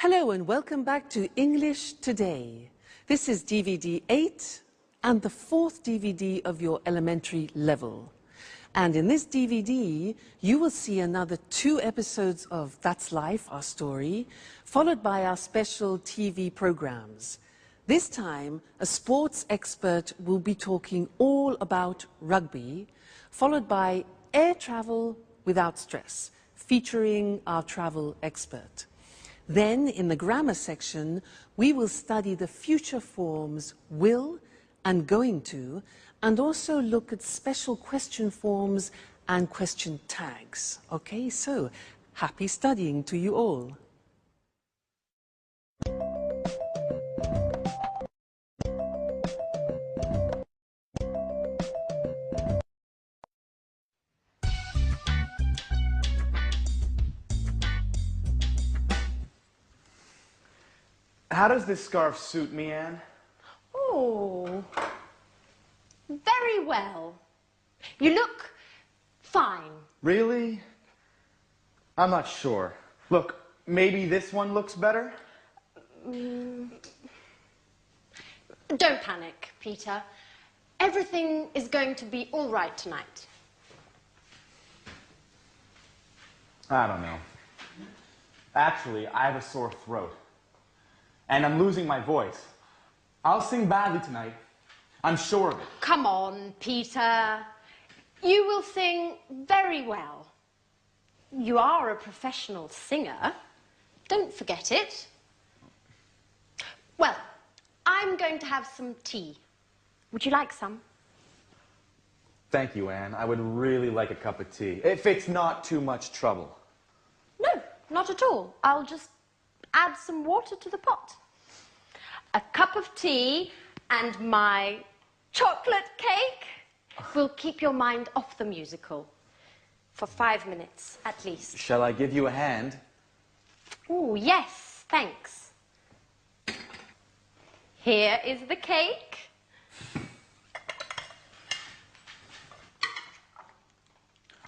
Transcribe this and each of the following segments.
Hello and welcome back to English Today. This is DVD 8 and the 4th DVD of your elementary level. And in this DVD, you will see another 2 episodes of That's Life, our story, followed by our special TV programs. This time, a sports expert will be talking all about rugby, followed by air travel without stress, featuring our travel expert. Then, in the grammar section, we will study the future forms will and going to, and also look at special question forms and question tags. Okay, so happy studying to you all. How does this scarf suit me, Anne? Oh, very well. You look fine. Really? I'm not sure. Look, maybe this one looks better? Don't panic, Peter. Everything is going to be all right tonight. I don't know. Actually, I have a sore throat. And I'm losing my voice. I'll sing badly tonight. I'm sure of it. Come on, Peter. You will sing very well. You are a professional singer. Don't forget it. Well, I'm going to have some tea. Would you like some? Thank you, Anne. I would really like a cup of tea, if it's not too much trouble. No, not at all. I'll just add some water to the pot. A cup of tea and my chocolate cake will keep your mind off the musical for 5 minutes at least. Shall I give you a hand? Oh, yes, thanks. Here is the cake.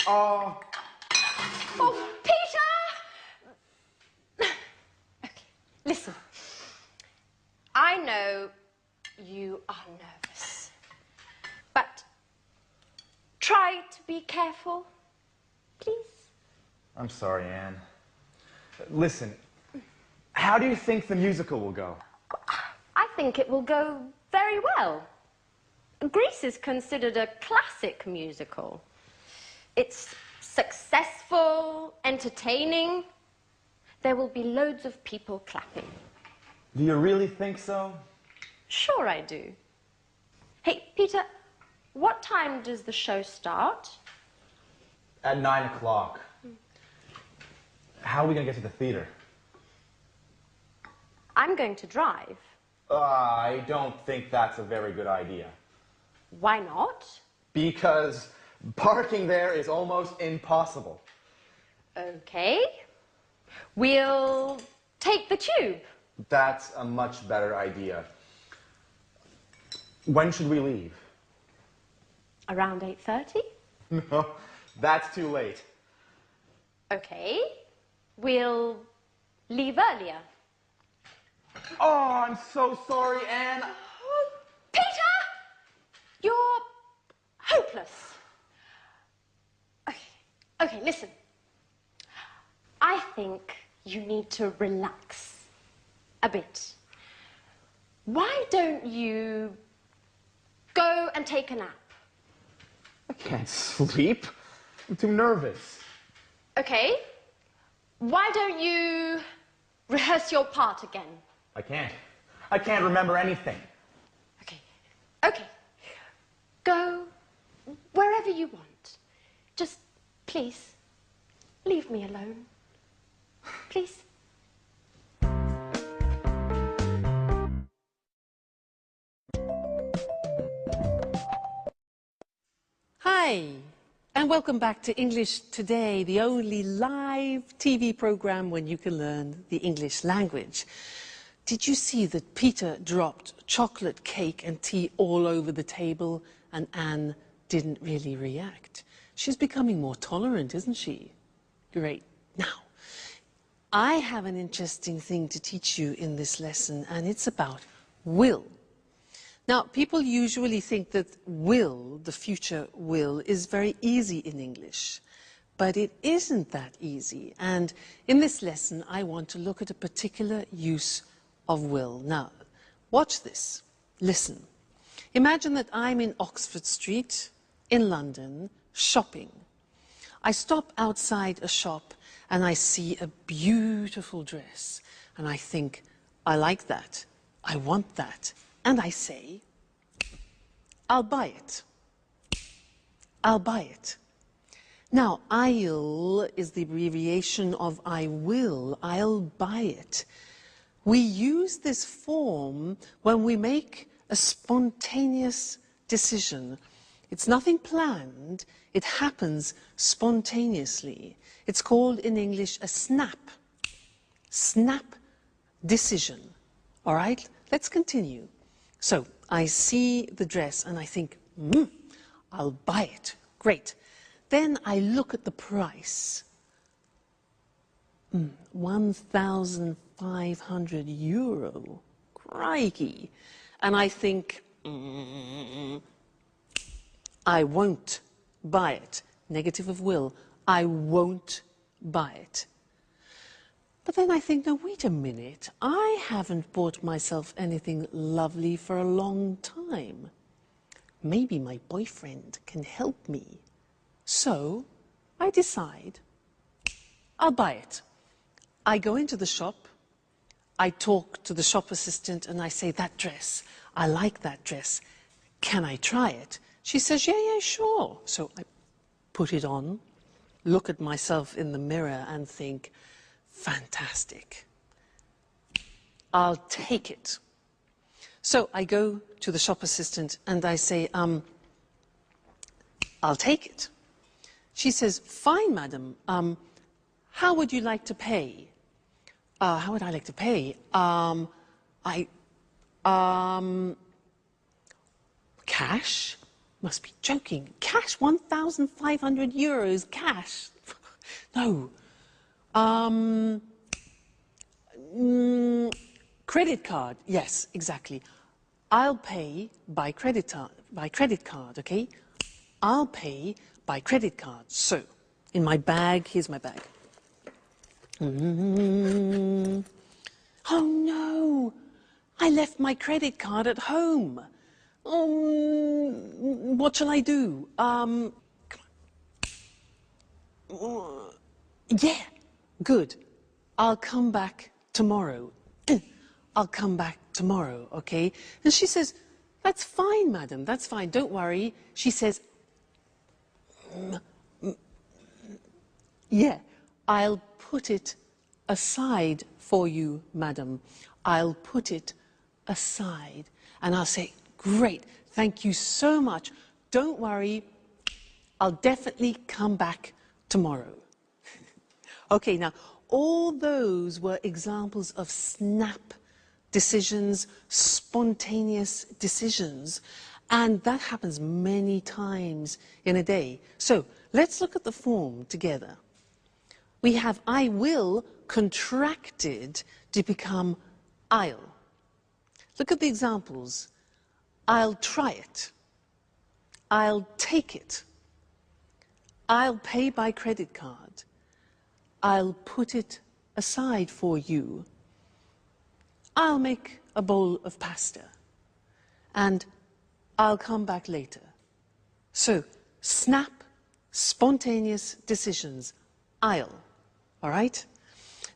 Oh, Oh, Peter! Okay, listen. I know you are nervous, but try to be careful, please. I'm sorry, Anne. Listen, how do you think the musical will go? I think it will go very well. Grease is considered a classic musical. It's successful, entertaining. There will be loads of people clapping. Do you really think so? Sure I do. Hey, Peter, what time does the show start? At 9 o'clock. How are we going to get to the theater? I'm going to drive. I don't think that's a very good idea. Why not? Because parking there is almost impossible. Okay. We'll take the tube. That's a much better idea. When should we leave? Around 8:30? No, that's too late. Okay. We'll leave earlier. Oh, I'm so sorry, Anne. Oh, Peter! You're hopeless. Okay, listen. I think you need to relax a bit. Why don't you go and take a nap? I can't sleep. I'm too nervous. Okay. Why don't you rehearse your part again? I can't. I can't remember anything. Okay. Go wherever you want. Just, please, leave me alone. Please. Hi, and welcome back to English Today, the only live TV program when you can learn the English language. Did you see that Peter dropped chocolate cake and tea all over the table and Anne didn't really react? She's becoming more tolerant, isn't she? Great. Now, I have an interesting thing to teach you in this lesson, and it's about will. Now, people usually think that will, the future will, is very easy in English. But it isn't that easy. And in this lesson, I want to look at a particular use of will. Now, watch this. Listen. Imagine that I'm in Oxford Street in London shopping. I stop outside a shop and I see a beautiful dress. And I think, I like that. I want that. And I say, I'll buy it. I'll buy it. Now, I'll is the abbreviation of I will. I'll buy it. We use this form when we make a spontaneous decision. It's nothing planned. It happens spontaneously. It's called in English a snap. Snap decision. All right? Let's continue. So, I see the dress and I think, I'll buy it. Great. Then I look at the price. 1,500 euro. Crikey. And I think, I won't buy it. Negative of will. I won't buy it. But then I think, no, wait a minute. I haven't bought myself anything lovely for a long time. Maybe my boyfriend can help me. So I decide I'll buy it. I go into the shop. I talk to the shop assistant and I say, that dress, I like that dress. Can I try it? She says, yeah, sure. So I put it on, look at myself in the mirror and think, fantastic. I'll take it. So I go to the shop assistant and I say, I'll take it. She says, fine, madam. How would you like to pay? How would I like to pay? Cash? Must be joking. Cash? 1,500 euros cash? No. Credit card. Yes, exactly. I'll pay by credit card, okay? I'll pay by credit card. So, in my bag, here's my bag. Oh no, I left my credit card at home. What shall I do? Yeah, good. I'll come back tomorrow. I'll come back tomorrow, okay? And she says, that's fine, madam, that's fine, don't worry. She says, yeah, I'll put it aside for you, madam. I'll put it aside. And I'll say, great, thank you so much. Don't worry, I'll definitely come back tomorrow. Okay, now, all those were examples of snap decisions, spontaneous decisions, and that happens many times in a day. So, let's look at the form together. We have I will contracted to become I'll. Look at the examples. I'll try it. I'll take it. I'll pay by credit card. I'll put it aside for you. I'll make a bowl of pasta. And I'll come back later. So, snap, spontaneous decisions. I'll. All right?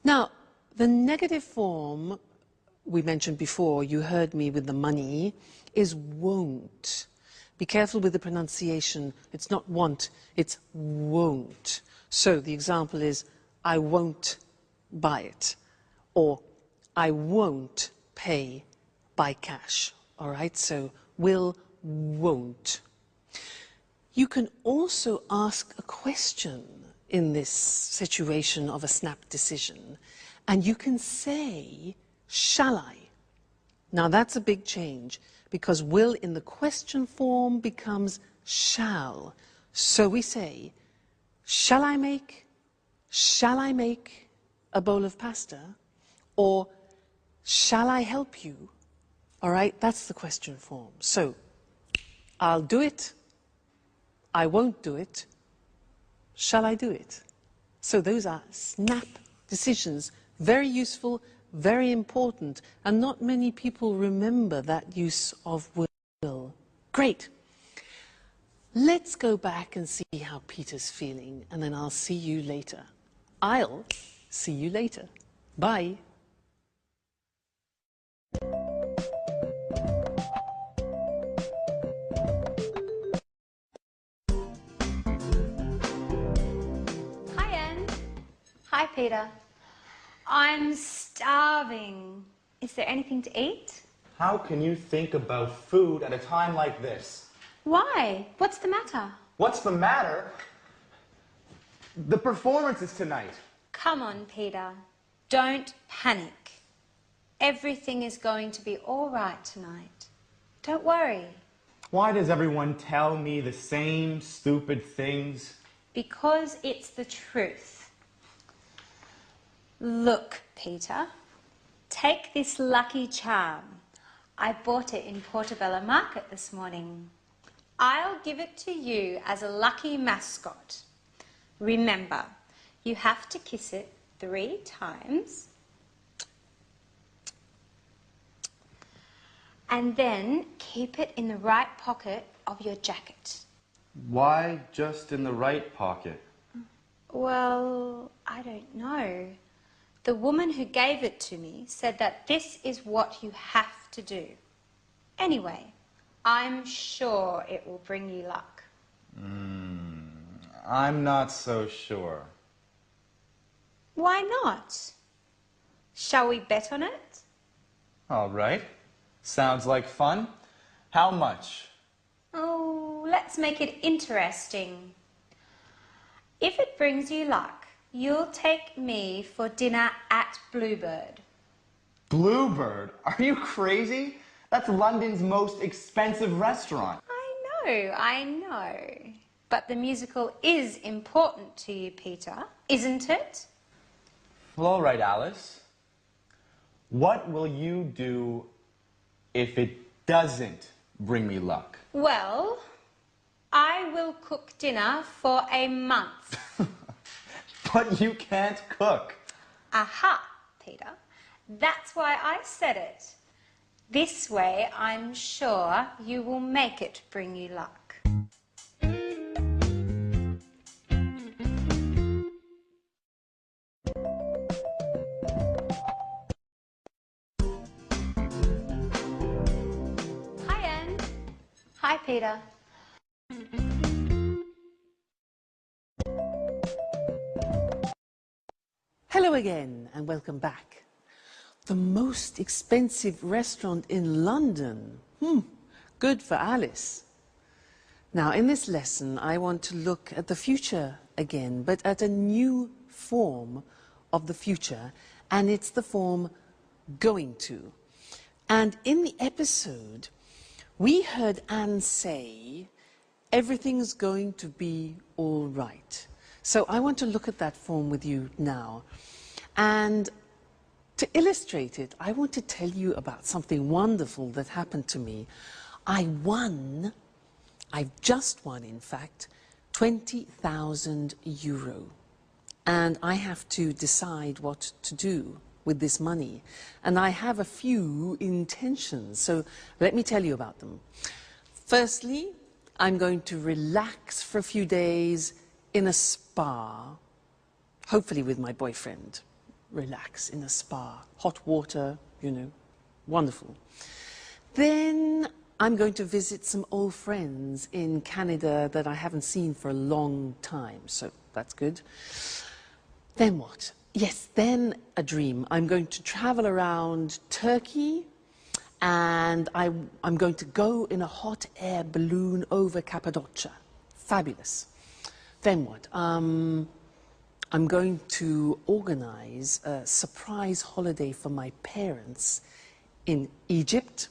Now, the negative form we mentioned before, you heard me with the money, is won't. Be careful with the pronunciation. It's not want, it's won't. So the example is, I won't buy it. Or, I won't pay by cash. All right? So, will, won't. You can also ask a question in this situation of a snap decision, and you can say, shall I? Now that's a big change, because will in the question form becomes shall. So we say, shall I make a bowl of pasta? Or shall I help you? All right, that's the question form. So, I'll do it. I won't do it. Shall I do it? So those are snap decisions, very useful, very important, and not many people remember that use of will. Great. Let's go back and see how Peter's feeling, and then I'll see you later. I'll see you later. Bye. Hi, Anne. Hi, Peter. I'm starving. Is there anything to eat? How can you think about food at a time like this? Why? What's the matter? What's the matter? The performance is tonight. Come on, Peter. Don't panic. Everything is going to be all right tonight. Don't worry. Why does everyone tell me the same stupid things? Because it's the truth. Look, Peter. Take this lucky charm. I bought it in Portobello Market this morning. I'll give it to you as a lucky mascot. Remember, you have to kiss it 3 times. And then keep it in the right pocket of your jacket. Why just in the right pocket? Well, I don't know. The woman who gave it to me said that this is what you have to do. Anyway, I'm sure it will bring you luck. I'm not so sure. Why not? Shall we bet on it? All right. Sounds like fun. How much? Oh, let's make it interesting. If it brings you luck, you'll take me for dinner at Bluebird. Bluebird? Are you crazy? That's London's most expensive restaurant. I know. But the musical is important to you, Peter, isn't it? Well, all right, Alice. What will you do if it doesn't bring me luck? Well, I will cook dinner for a month. But you can't cook. Aha, Peter. That's why I said it. This way, I'm sure you will make it bring you luck. Hi, Anne. Hi, Peter. Hello again, and welcome back. The most expensive restaurant in London. Good for Alice. Now, in this lesson, I want to look at the future again, but at a new form of the future, and it's the form going to. And in the episode, we heard Anne say, everything's going to be all right. So I want to look at that form with you now. And to illustrate it, I want to tell you about something wonderful that happened to me. I've just won, in fact, 20,000 euro. And I have to decide what to do with this money. And I have a few intentions, so let me tell you about them. Firstly, I'm going to relax for a few days in a spa, hopefully with my boyfriend. Relax in a spa, hot water, you know, wonderful. Then I'm going to visit some old friends in Canada that I haven't seen for a long time, so that's good. Then what? Yes, then a dream. I'm going to travel around Turkey, and I'm going to go in a hot air balloon over Cappadocia. Fabulous. Then what? I'm going to organize a surprise holiday for my parents in Egypt.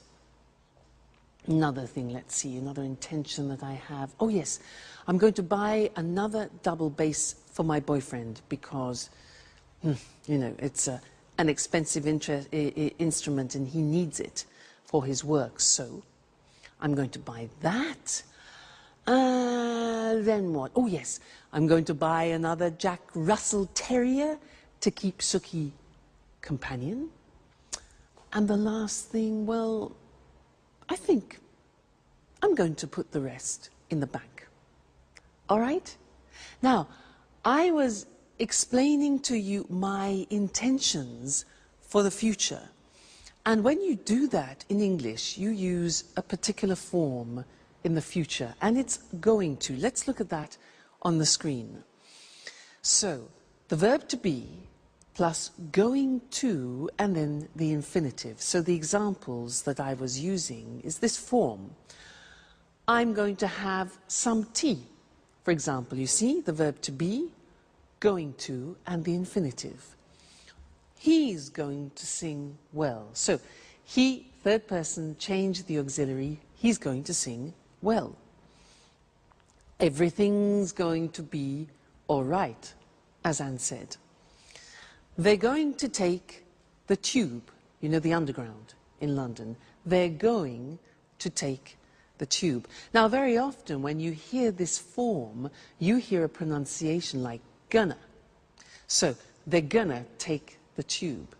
Another thing, let's see, another intention that I have. Oh yes, I'm going to buy another double bass for my boyfriend because You know, it's an expensive instrument and he needs it for his work. So I'm going to buy that. Then what? Oh, yes, I'm going to buy another Jack Russell Terrier to keep Suki companion. And the last thing, well, I think I'm going to put the rest in the bank. All right? Now, I was explaining to you my intentions for the future. And when you do that in English, you use a particular form in the future, and it's going to. Let's look at that on the screen. So, the verb to be plus going to and then the infinitive. So the examples that I was using is this form. I'm going to have some tea. For example, you see the verb to be, going to, and the infinitive. He's going to sing well. So he, third person, changed the auxiliary. He's going to sing well. Everything's going to be all right, as Anne said. They're going to take the tube, you know, the underground in London. They're going to take the tube. Now, very often when you hear this form, you hear a pronunciation like gonna. So, they're gonna take the tube.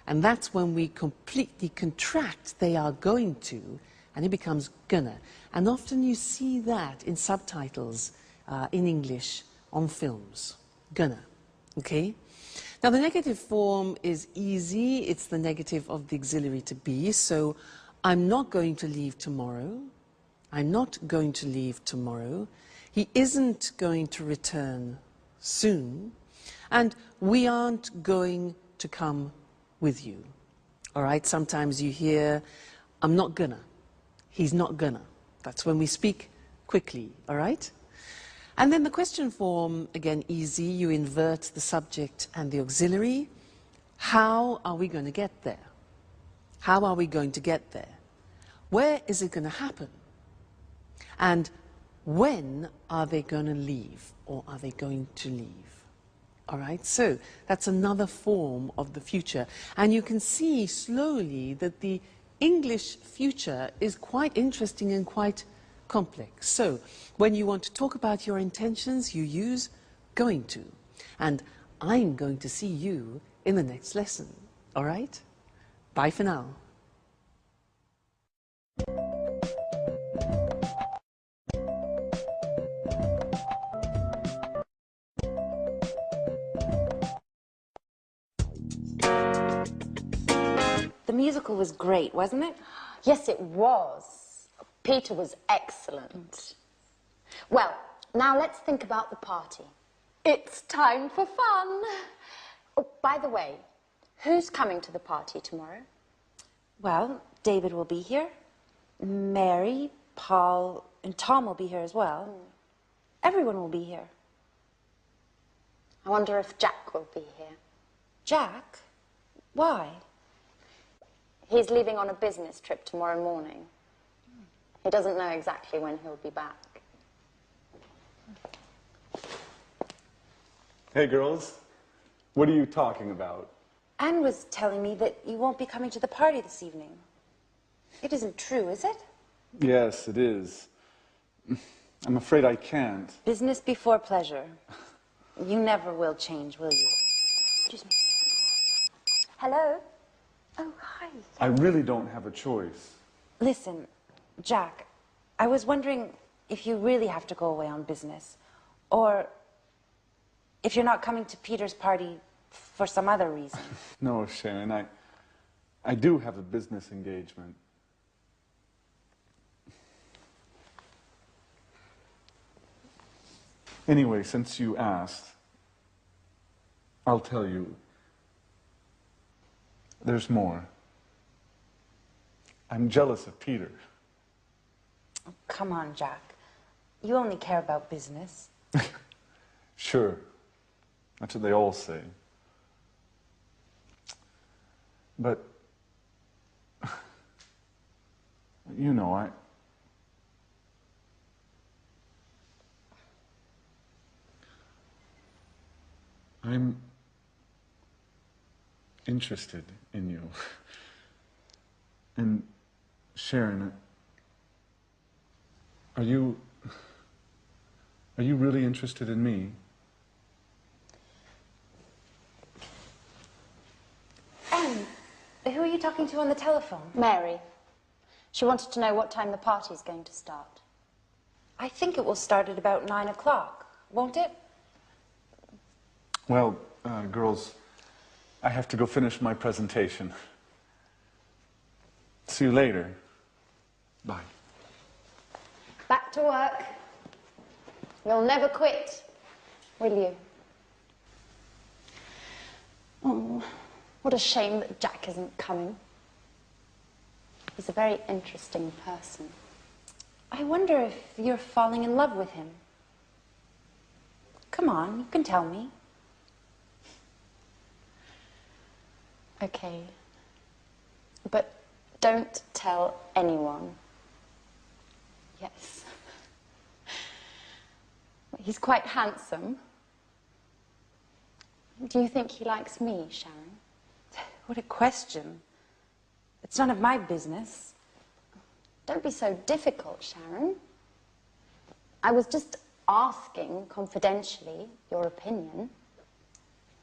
And that's when we completely contract they are going to, and it becomes gonna. And often you see that in subtitles in English on films. Gonna. Okay? Now, the negative form is easy. It's the negative of the auxiliary to be. So, I'm not going to leave tomorrow. I'm not going to leave tomorrow. He isn't going to return soon. And we aren't going to come with you. All right? Sometimes you hear, I'm not gonna. He's not gonna. That's when we speak quickly. All right? And then the question form, again, easy. You invert the subject and the auxiliary. How are we going to get there? How are we going to get there? Where is it going to happen? And when are they going to leave, or are they going to leave? All right, so that's another form of the future. And you can see slowly that the English future is quite interesting and quite complex. So when you want to talk about your intentions, you use going to. And I'm going to see you in the next lesson. All right? Bye for now. The musical was great, wasn't it? Yes, it was. Peter was excellent. Well, now let's think about the party. It's time for fun. Oh, by the way, who's coming to the party tomorrow? Well, David will be here. Mary, Paul, and Tom will be here as well. Everyone will be here. I wonder if Jack will be here. Jack? Why? He's leaving on a business trip tomorrow morning. He doesn't know exactly when he'll be back. Hey, girls. What are you talking about? Anne was telling me that you won't be coming to the party this evening. It isn't true, is it? Yes, it is. I'm afraid I can't. Business before pleasure. You never will change, will you? Excuse me. Hello? Oh, hi. I really don't have a choice. Listen, Jack, I was wondering if you really have to go away on business, or if you're not coming to Peter's party for some other reason. No, Sharon, I do have a business engagement. Anyway, since you asked, I'll tell you. There's more. I'm jealous of Peter. Oh, come on, Jack. You only care about business. Sure. That's what they all say. But, you know, I'm interested in you. And Sharon, are you really interested in me? Anne, who are you talking to on the telephone? Mary. She wanted to know what time the party's going to start. I think it will start at about 9 o'clock, won't it? Well, girls, I have to go finish my presentation. See you later. Bye. Back to work. You'll never quit, will you? Oh, what a shame that Jack isn't coming. He's a very interesting person. I wonder if you're falling in love with him. Come on, you can tell me. Okay. But don't tell anyone. Yes. He's quite handsome. Do you think he likes me, Sharon? What a question. It's none of my business. Don't be so difficult, Sharon. I was just asking, confidentially, your opinion.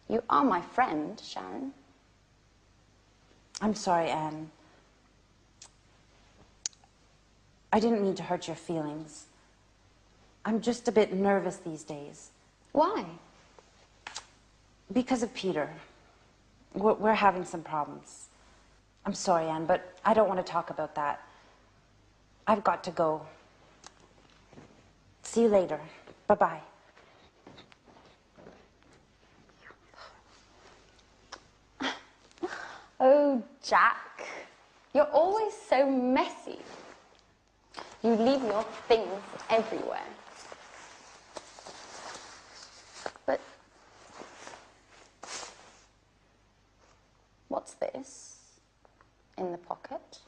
You are my friend, Sharon. I'm sorry, Anne. I didn't mean to hurt your feelings. I'm just a bit nervous these days. Why? Because of Peter. We're having some problems. I'm sorry, Anne, but I don't want to talk about that. I've got to go. See you later. Bye-bye. Oh, Jack, you're always so messy. You leave your things everywhere. But what's this in the pocket?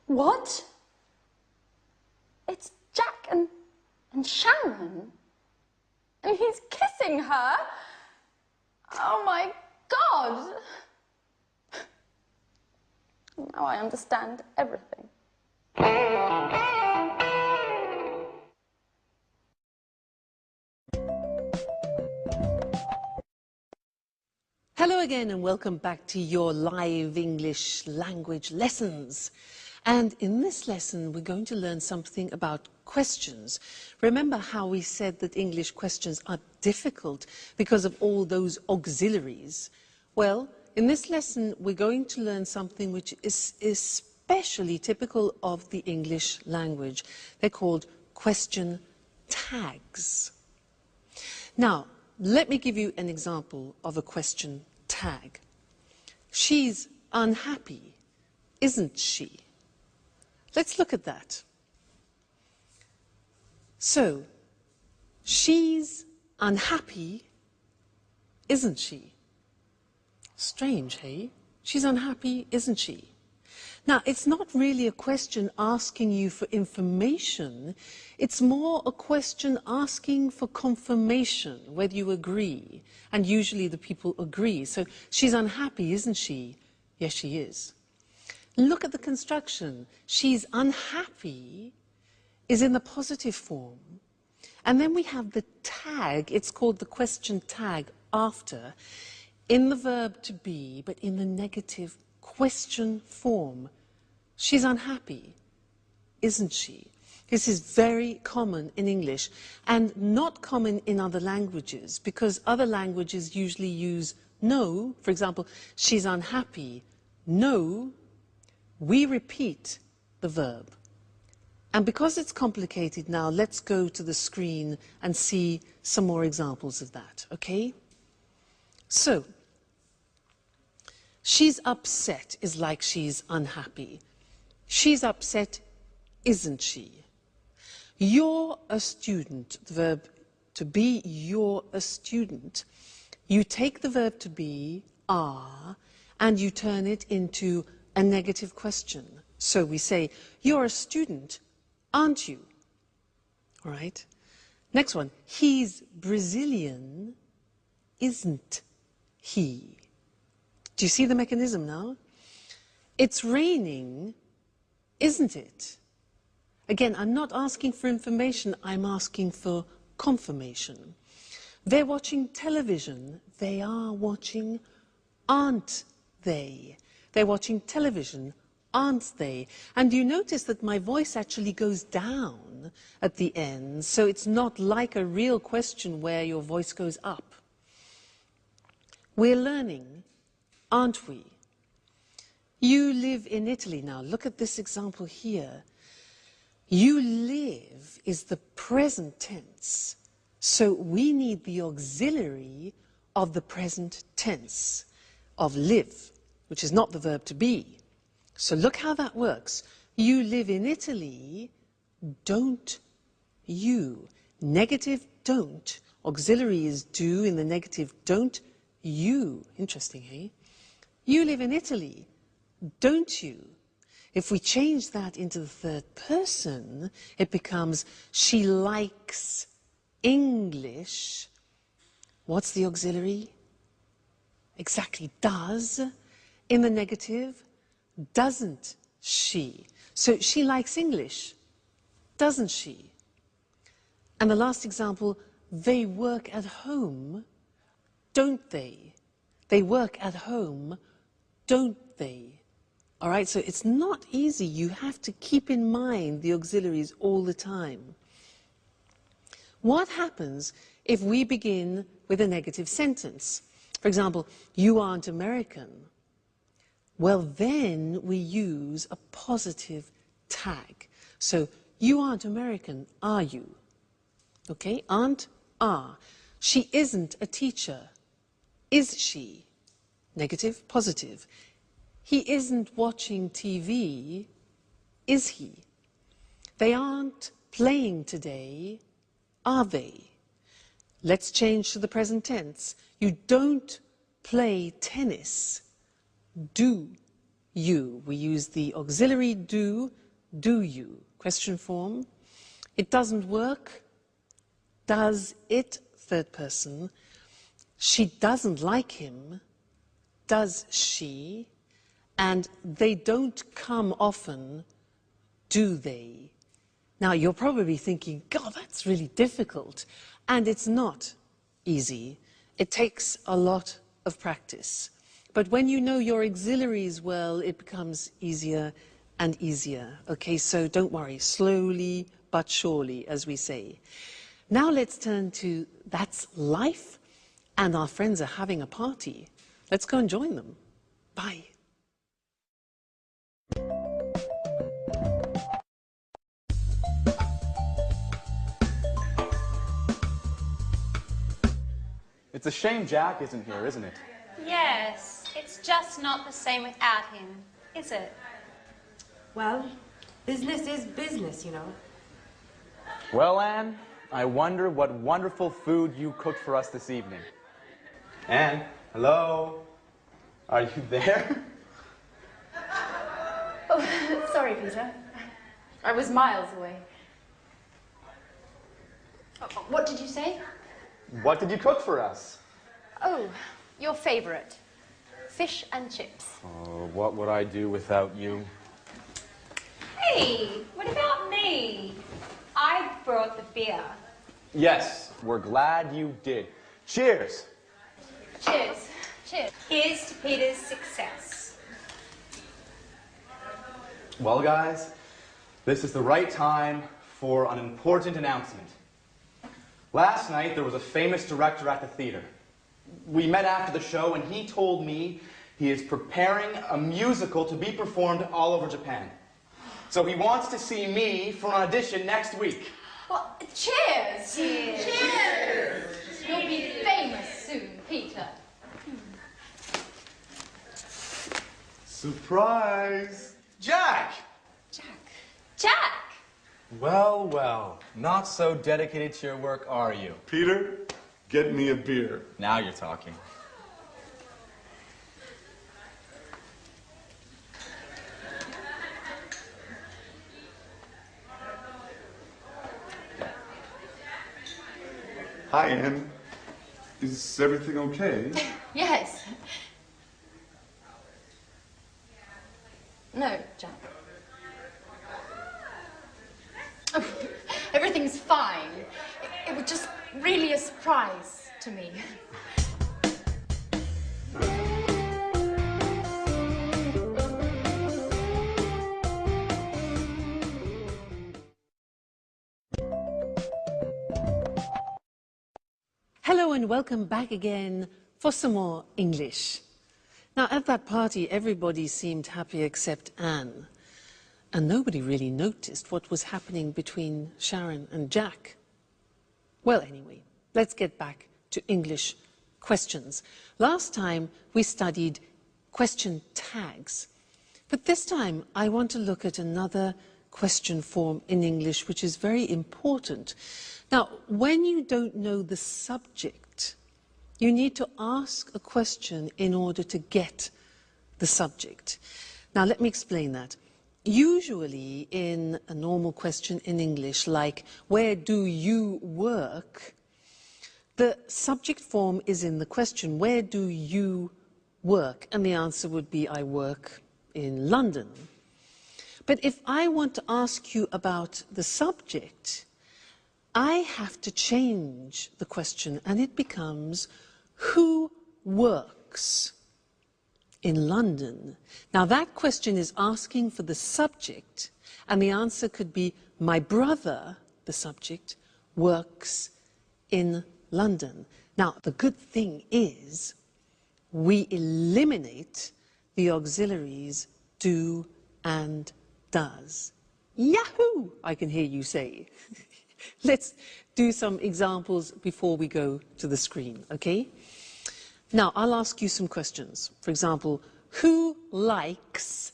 What? It's Jack and Sharon. And he's kissing her. Oh my God. Now I understand everything. Hello again and welcome back to your live English language lessons. And in this lesson, we're going to learn something about questions. Remember how we said that English questions are difficult because of all those auxiliaries? Well, in this lesson, we're going to learn something which is especially typical of the English language. They're called question tags. Now, let me give you an example of a question tag. She's unhappy, isn't she? Let's look at that. So, she's unhappy, isn't she? Strange, hey? She's unhappy, isn't she? Now, it's not really a question asking you for information. It's more a question asking for confirmation, whether you agree. And usually the people agree. So, she's unhappy, isn't she? Yes, she is. Look at the construction. She's unhappy is in the positive form. And then we have the tag. It's called the question tag after, in the verb to be, but in the negative question form. She's unhappy, isn't she? This is very common in English and not common in other languages because other languages usually use no. For example, she's unhappy. No, we repeat the verb. And because it's complicated now, let's go to the screen and see some more examples of that, okay? So, she's upset is like she's unhappy. She's upset, isn't she? You're a student, the verb to be, you're a student. You take the verb to be, are, and you turn it into a negative question. So we say, you're a student, aren't you? All right? Next one. He's Brazilian, isn't he? Do you see the mechanism now? It's raining, isn't it? Again, I'm not asking for information, I'm asking for confirmation. They're watching television. They are watching, aren't they? They're watching television, aren't they? And you notice that my voice actually goes down at the end, so it's not like a real question where your voice goes up. We're learning, aren't we? You live in Italy now. Look at this example here. You live is the present tense, so we need the auxiliary of the present tense of live, which is not the verb to be. So look how that works. You live in Italy, don't you? Negative don't. Auxiliary is do in the negative don't you. Interesting, hey? You live in Italy, don't you? If we change that into the third person, it becomes she likes English. What's the auxiliary? Exactly, does. In the negative, doesn't she? So she likes English, doesn't she? And the last example, they work at home, don't they? They work at home, don't they? All right, so it's not easy. You have to keep in mind the auxiliaries all the time. What happens if we begin with a negative sentence? For example, you aren't American. Well, then we use a positive tag. So, you aren't American, are you? Okay, aren't, are. She isn't a teacher. Is she? Negative, positive. He isn't watching TV, is he? They aren't playing today, are they? Let's change to the present tense. You don't play tennis, do you? We use the auxiliary do you? Question form. It doesn't work, does it? Third person. She doesn't like him, does she? And they don't come often, do they? Now, you're probably thinking, God, that's really difficult. And it's not easy. It takes a lot of practice. But when you know your auxiliaries well, it becomes easier and easier. Okay, so don't worry, slowly but surely, as we say. Now let's turn to that's life, and our friends are having a party. Let's go and join them. Bye. It's a shame Jack isn't here, isn't it? Yes, it's just not the same without him, is it? Well, business is business, you know. Well, Anne, I wonder what wonderful food you cooked for us this evening. Anne, hello? Are you there? Oh, sorry, Peter. I was miles away. What did you say? What did you cook for us? Oh, your favorite. Fish and chips. Oh, what would I do without you? Hey, what about me? I brought the beer. Yes, we're glad you did. Cheers! Cheers. Cheers. Here's to Peter's success. Well, guys, this is the right time for an important announcement. Last night, there was a famous director at the theater. We met after the show, and he told me he is preparing a musical to be performed all over Japan. So he wants to see me for an audition next week. Well, cheers! Cheers! Cheers! You'll be famous soon, Peter. Surprise! Jack! Jack! Well, well, not so dedicated to your work, are you? Peter, get me a beer. Now you're talking. Hi, Anne. Is everything okay? Yes. No, Jack. Oh, everything's fine. It was just really a surprise to me. Hello and welcome back again for some more English. Now, at that party, everybody seemed happy except Anne. And nobody really noticed what was happening between Sharon and Jack. Well, anyway, let's get back to English questions. Last time we studied question tags. But this time I want to look at another question form in English which is very important. Now, when you don't know the subject, you need to ask a question in order to get the subject. Now, let me explain that. Usually in a normal question in English, like, where do you work? The subject form is in the question, where do you work? And the answer would be, I work in London. But if I want to ask you about the subject, I have to change the question and it becomes, who works in London? Now that question is asking for the subject and the answer could be, my brother, the subject, works in London. Now the good thing is we eliminate the auxiliaries do and does. Yahoo! I can hear you say. Let's do some examples before we go to the screen, okay? Now, I'll ask you some questions. For example, who likes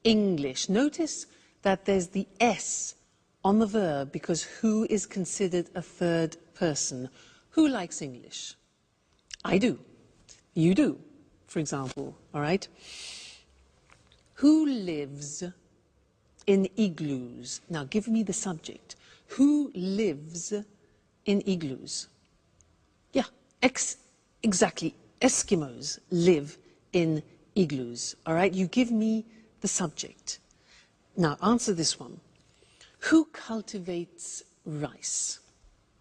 English? Notice that there's the S on the verb because who is considered a third person. Who likes English? I do. You do, for example, all right? Who lives in igloos? Now, give me the subject. Who lives in igloos? Yeah, exactly. Eskimos live in igloos, all right? You give me the subject. Now, answer this one. Who cultivates rice?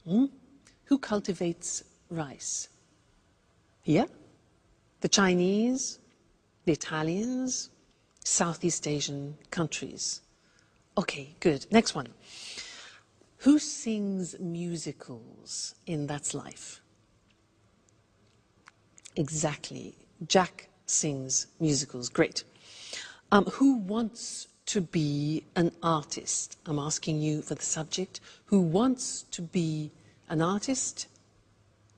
Who cultivates rice? Yeah? The Chinese, the Italians, Southeast Asian countries. Okay, good. Next one. Who sings musicals in That's Life? Exactly. Jack sings musicals. Great. Who wants to be an artist? I'm asking you for the subject. Who wants to be an artist?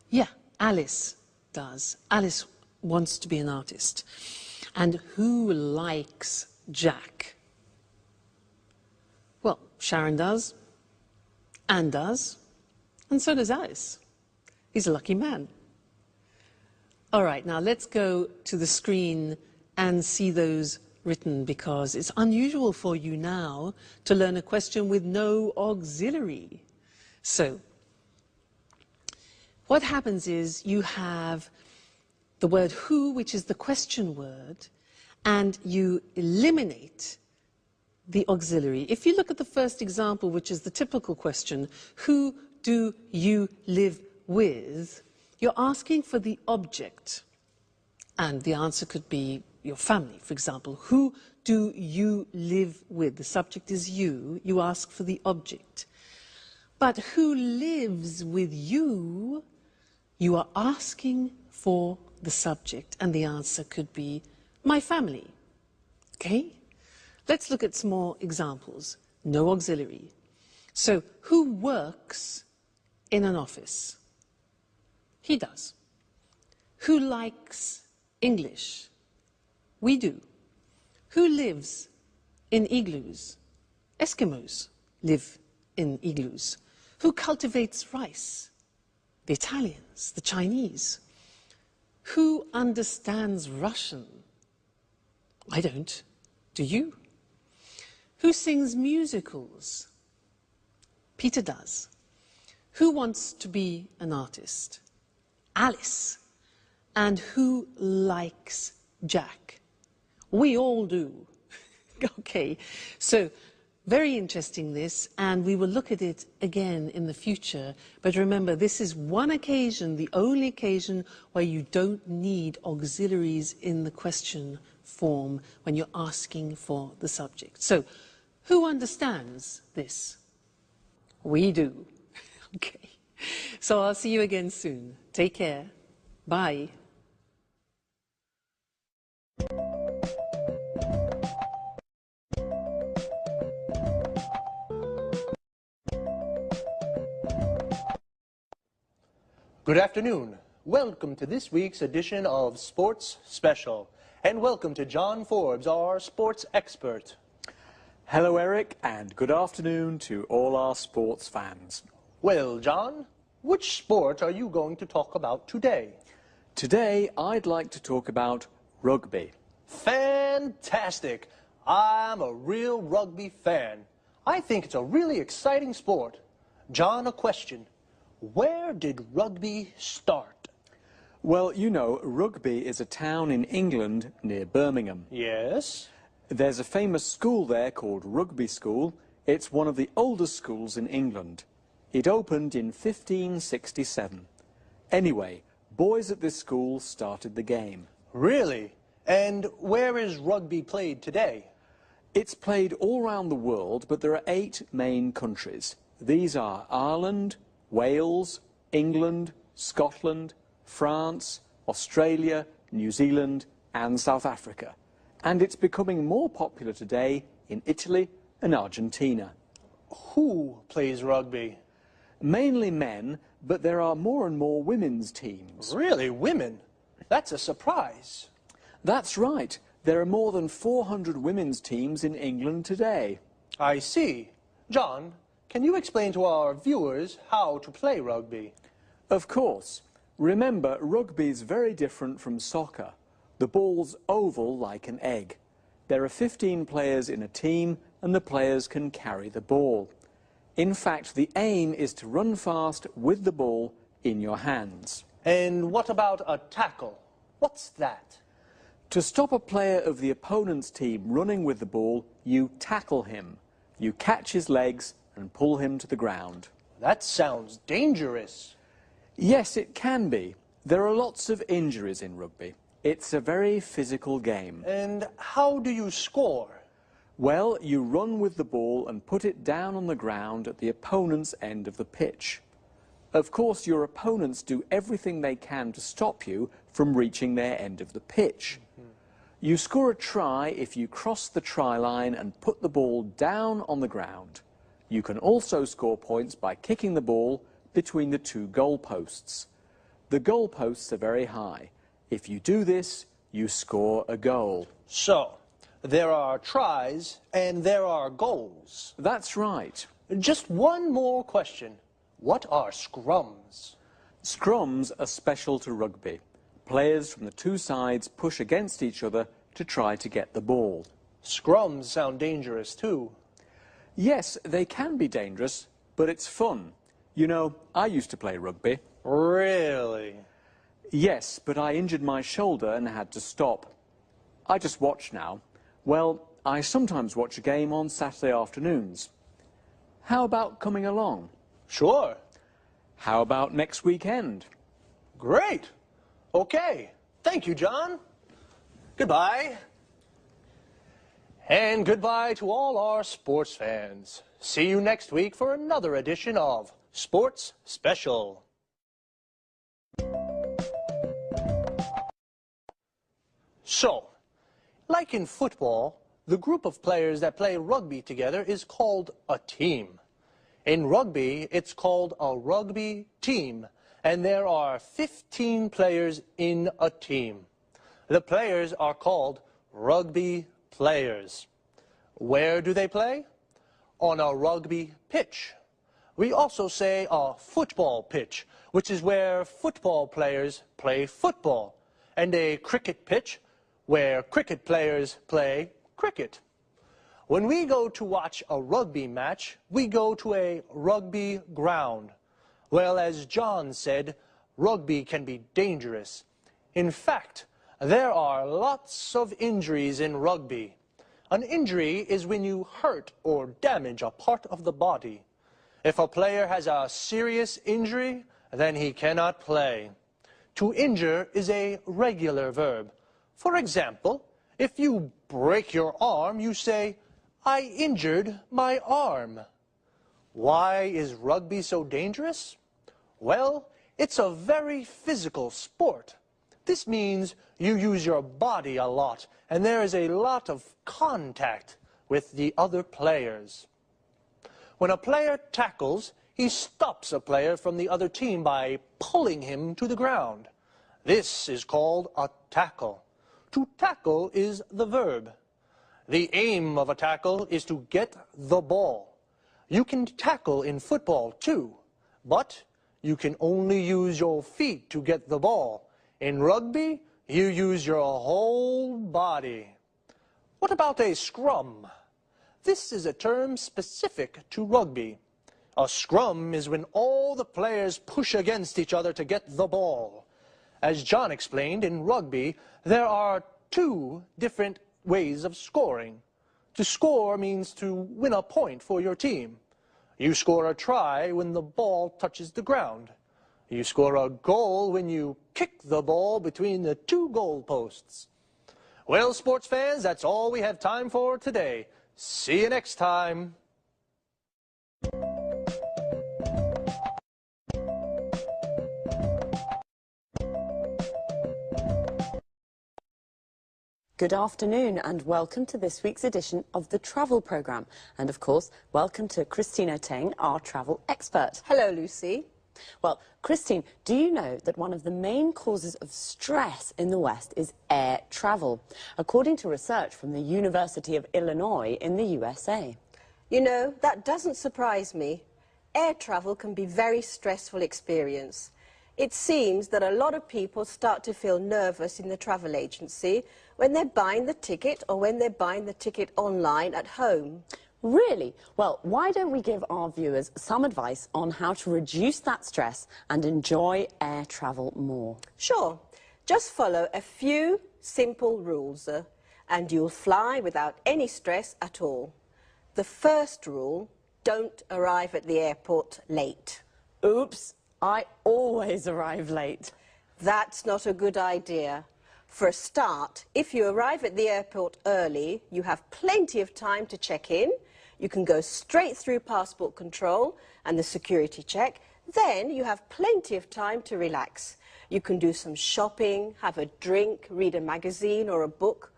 Yeah, Alice does. Alice wants to be an artist. And who likes Jack? Well, Sharon does, Anne does, and so does Alice. He's a lucky man. All right, now let's go to the screen and see those written because it's unusual for you now to learn a question with no auxiliary. So, what happens is you have the word who, which is the question word, and you eliminate the auxiliary. If you look at the first example, which is the typical question, who do you live with? You're asking for the object. And the answer could be your family, for example. Who do you live with? The subject is you. You ask for the object. But who lives with you? You are asking for the subject. And the answer could be my family. Okay? Let's look at some more examples. No auxiliary. So, who works in an office? He does. Who likes English? We do. Who lives in igloos? Eskimos live in igloos. Who cultivates rice? The Italians, the Chinese. Who understands Russian? I don't. Do you? Who sings musicals? Peter does. Who wants to be an artist? Alice. And who likes Jack? We all do. Okay, so very interesting this, and we will look at it again in the future. But remember, this is one occasion, the only occasion where you don't need auxiliaries in the question form when you're asking for the subject. So, who understands this? We do. Okay. So I'll see you again soon. Take care. Bye. Good afternoon. Welcome to this week's edition of Sports Special. And welcome to John Forbes, our sports expert. Hello, Eric, and good afternoon to all our sports fans. Well, John, which sport are you going to talk about today? Today, I'd like to talk about rugby. Fantastic! I'm a real rugby fan. I think it's a really exciting sport. John, a question. Where did rugby start? Well, you know, Rugby is a town in England near Birmingham. Yes? There's a famous school there called Rugby School. It's one of the oldest schools in England. It opened in 1567. Anyway, boys at this school started the game. Really? And where is rugby played today? It's played all around the world, but there are 8 main countries. These are Ireland, Wales, England, Scotland, France, Australia, New Zealand and South Africa. And it's becoming more popular today in Italy and Argentina. Who plays rugby? Mainly men, but there are more and more women's teams. Really? Women? That's a surprise. That's right. There are more than 400 women's teams in England today. I see. John, can you explain to our viewers how to play rugby? Of course. Remember, rugby is very different from soccer. The ball's oval like an egg. There are 15 players in a team and the players can carry the ball. In fact, the aim is to run fast with the ball in your hands. And what about a tackle? What's that? To stop a player of the opponent's team running with the ball, you tackle him. You catch his legs and pull him to the ground. That sounds dangerous. Yes, it can be. There are lots of injuries in rugby. It's a very physical game. And how do you score? Well, you run with the ball and put it down on the ground at the opponent's end of the pitch. Of course, your opponents do everything they can to stop you from reaching their end of the pitch. You score a try if you cross the try line and put the ball down on the ground. You can also score points by kicking the ball between the 2 goalposts. The goalposts are very high. If you do this, you score a goal. So, there are tries and there are goals. That's right. Just one more question. What are scrums? Scrums are special to rugby. Players from the 2 sides push against each other to try to get the ball. Scrums sound dangerous too. Yes, they can be dangerous, but it's fun. You know, I used to play rugby. Really? Yes, but I injured my shoulder and had to stop. I just watch now. Well, I sometimes watch a game on Saturday afternoons. How about coming along? Sure. How about next weekend? Great. Okay. Thank you, John. Goodbye. And goodbye to all our sports fans. See you next week for another edition of Sports Special. So, like in football, the group of players that play rugby together is called a team. In rugby, it's called a rugby team, and there are 15 players in a team. The players are called rugby players. Where do they play? On a rugby pitch. We also say a football pitch, which is where football players play football, and a cricket pitch, where cricket players play cricket. When we go to watch a rugby match, we go to a rugby ground. Well, as John said, rugby can be dangerous. In fact, there are lots of injuries in rugby. An injury is when you hurt or damage a part of the body. If a player has a serious injury, then he cannot play. To injure is a regular verb. For example, if you break your arm, you say, "I injured my arm." Why is rugby so dangerous? Well, it's a very physical sport. This means you use your body a lot, and there is a lot of contact with the other players. When a player tackles, he stops a player from the other team by pulling him to the ground. This is called a tackle. To tackle is the verb. The aim of a tackle is to get the ball. You can tackle in football too, but you can only use your feet to get the ball. In rugby, you use your whole body. What about a scrum? This is a term specific to rugby. A scrum is when all the players push against each other to get the ball. As John explained, in rugby, there are two different ways of scoring. To score means to win a point for your team. You score a try when the ball touches the ground. You score a goal when you kick the ball between the two goal posts. Well, sports fans, that's all we have time for today. See you next time. Good afternoon and welcome to this week's edition of the Travel Programme. And of course, welcome to Christina Teng, our travel expert. Hello, Lucy. Well, Christine, do you know that one of the main causes of stress in the West is air travel, according to research from the University of Illinois in the USA? You know, that doesn't surprise me. Air travel can be a very stressful experience. It seems that a lot of people start to feel nervous in the travel agency when they're buying the ticket or when they're buying the ticket online at home. Really? Well, why don't we give our viewers some advice on how to reduce that stress and enjoy air travel more? Sure. Just follow a few simple rules and you'll fly without any stress at all. The first rule, don't arrive at the airport late. Oops, I always arrive late. That's not a good idea. For a start, if you arrive at the airport early, you have plenty of time to check in. You can go straight through passport control and the security check. Then you have plenty of time to relax. You can do some shopping, have a drink, read a magazine or a book,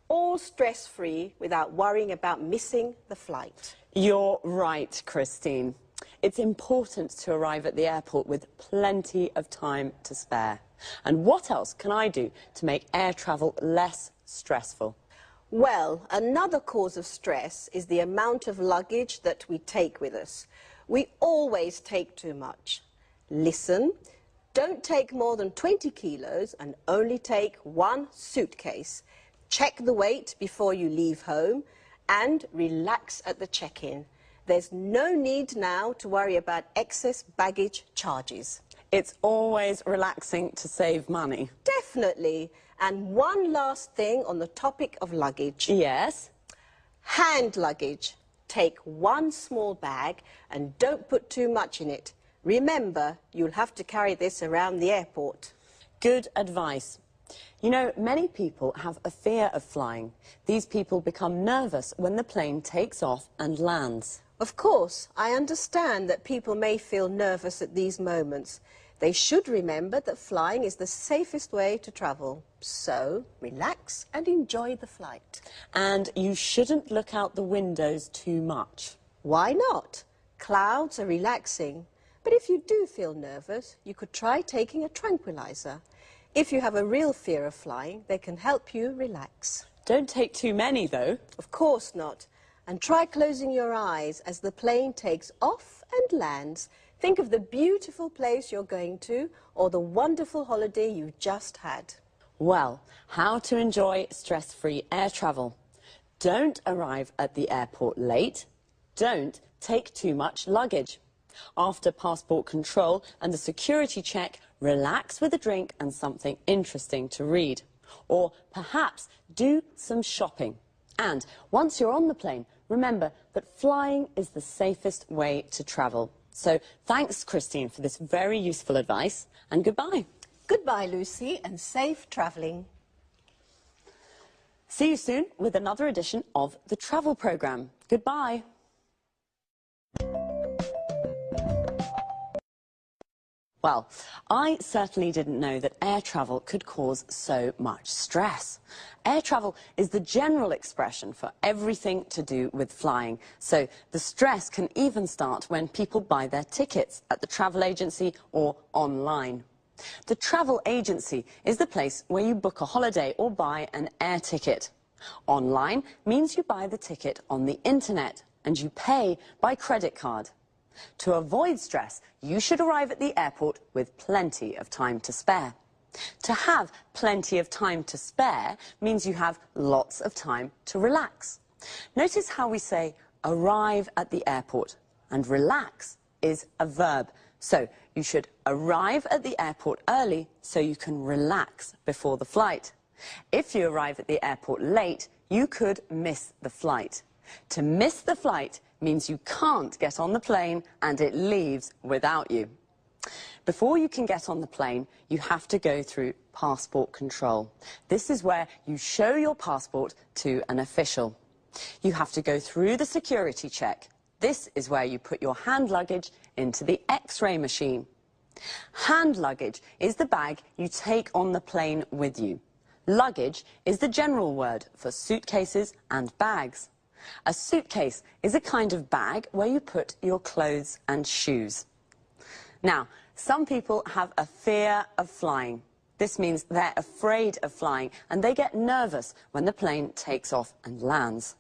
all stress-free without worrying about missing the flight. You're right, Christine. It's important to arrive at the airport with plenty of time to spare. And what else can I do to make air travel less stressful? Well, another cause of stress is the amount of luggage that we take with us. We always take too much. Listen, don't take more than 20 kilos and only take one suitcase. Check the weight before you leave home and relax at the check-in. There's no need now to worry about excess baggage charges. It's always relaxing to save money. Definitely. And one last thing on the topic of luggage. Yes? Hand luggage. Take one small bag and don't put too much in it. Remember, you'll have to carry this around the airport. Good advice. You know, many people have a fear of flying. These people become nervous when the plane takes off and lands. Of course, I understand that people may feel nervous at these moments. They should remember that flying is the safest way to travel. So, relax and enjoy the flight. And you shouldn't look out the windows too much. Why not? Clouds are relaxing. But if you do feel nervous, you could try taking a tranquilizer. If you have a real fear of flying, they can help you relax. Don't take too many, though. Of course not. And try closing your eyes as the plane takes off and lands. Think of the beautiful place you're going to or the wonderful holiday you just had. Well, how to enjoy stress-free air travel. Don't arrive at the airport late. Don't take too much luggage. After passport control and the security check, relax with a drink and something interesting to read. Or perhaps do some shopping. And once you're on the plane, remember that flying is the safest way to travel. So thanks, Christine, for this very useful advice, and goodbye. Goodbye, Lucy, and safe travelling. See you soon with another edition of the Travel Programme. Goodbye. Well, I certainly didn't know that air travel could cause so much stress. Air travel is the general expression for everything to do with flying. So the stress can even start when people buy their tickets at the travel agency or online. The travel agency is the place where you book a holiday or buy an air ticket. Online means you buy the ticket on the internet and you pay by credit card. To avoid stress, you should arrive at the airport with plenty of time to spare. To have plenty of time to spare means you have lots of time to relax. Notice how we say arrive at the airport, and relax is a verb. So you should arrive at the airport early so you can relax before the flight. If you arrive at the airport late, you could miss the flight. To miss the flight means you can't get on the plane and it leaves without you. Before you can get on the plane, you have to go through passport control. This is where you show your passport to an official. You have to go through the security check. This is where you put your hand luggage into the X-ray machine. Hand luggage is the bag you take on the plane with you. Luggage is the general word for suitcases and bags. A suitcase is a kind of bag where you put your clothes and shoes. Now, some people have a fear of flying. This means they're afraid of flying and they get nervous when the plane takes off and lands.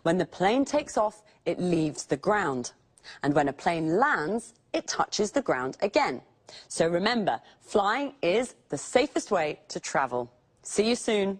When the plane takes off, it leaves the ground. And when a plane lands, it touches the ground again. So remember, flying is the safest way to travel. See you soon.